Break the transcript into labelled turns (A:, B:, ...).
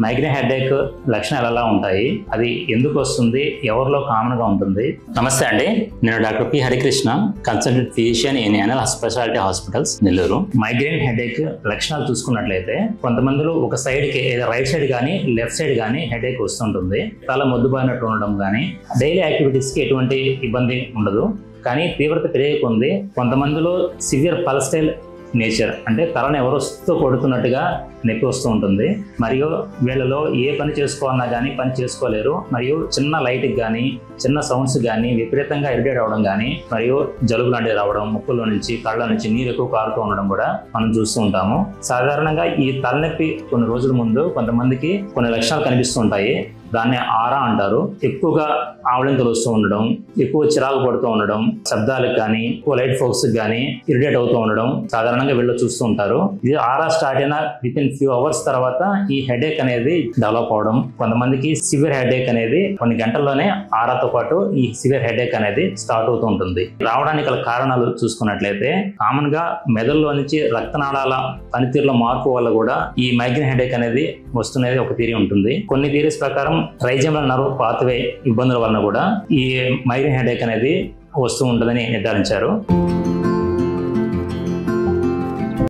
A: Migraine headache లక్షణాలు ఎలా ఉంటాయి, అది ఎందుకు వస్తుంది, ఎవరిలో కామన్ గా ఉంటుంది? నమస్తే అండి, నేను doctor P Harikrishna, consultant physician in NL speciality hospitals, Nellore. Migraine headache లక్షణాలు చూసుకున్నట్లయితే కొంతమందిలో ఒక సైడ్ కి రైట్ సైడ్ కానీ లెఫ్ట్ సైడ్ కానీ హెడేక్ వస్తుంటుంది. తల మొద్దుబారినట్టు ఉండడం కానీ, డైలీ యాక్టివిటీస్ కి ఎటువంటి ఇబ్బంది ఉండదు. కానీ తీవ్రత పెరిగిపోతుంది. కొంతమందిలో సివియర్ పల్స్టైల్ నేచర్, అంటే తలను ఎవరొస్తూ కొడుతున్నట్టుగా నొప్పి వస్తూ ఉంటుంది. మరియు వీళ్ళలో ఏ పని చేసుకోవాలన్నా కానీ పని చేసుకోలేరు. మరియు చిన్న లైట్కి కానీ చిన్న సౌండ్స్ కానీ విపరీతంగా ఇరిటేట్ అవ్వడం కానీ, మరియు జలుబు లాంటివి రావడం, ముక్కులో నుంచి కళ్ళ నుంచి నీరు ఎక్కువ కారుతూ ఉండడం కూడా మనం చూస్తూ ఉంటాము. సాధారణంగా ఈ తలనొప్పి కొన్ని రోజుల ముందు కొంతమందికి కొన్ని లక్షణాలు కనిపిస్తూ ఉంటాయి. దాన్ని ఆరా అంటారు. ఎక్కువగా ఆవలింతలు వస్తూ ఉండడం, ఎక్కువ చిరాకు పడుతూ ఉండడం, శబ్దాలకు కానీ ఎక్కువ లైట్ ఫోక్స్ కానీ ఇరిటేట్ అవుతూ ఉండడం సాధారణంగా వీళ్ళు చూస్తూ ఉంటారు. ఇది ఆరా స్టార్ట్ అయిన విత్ ఇన్ ఫ్యూ అవర్స్ తర్వాత ఈ హెడేక్ అనేది డెవలప్ అవడం, కొంతమందికి సివియర్ హెడేక్ అనేది కొన్ని గంటల్లోనే ఆరాతో పాటు ఈ సివియర్ హెడేక్ అనేది స్టార్ట్ అవుతూ ఉంటుంది. రావడానికి గల కారణాలు చూసుకున్నట్లయితే కామన్ గా మెదడులో నుంచి రక్తనాళాల పనితీరులో మార్పు వల్ల కూడా ఈ మైగ్రేన్ హెడేక్ అనేది వస్తున్నది ఒక థియరీ ఉంటుంది. కొన్ని థియరీస్ ప్రకారం ట్రైజెమినల్ నర్వ్ పాత్వే ఇబ్బందుల వలన కూడా ఈ మైగ్రేన్ హెడేక్ అనేది వస్తూ ఉంటుందని నిర్ధారించారు.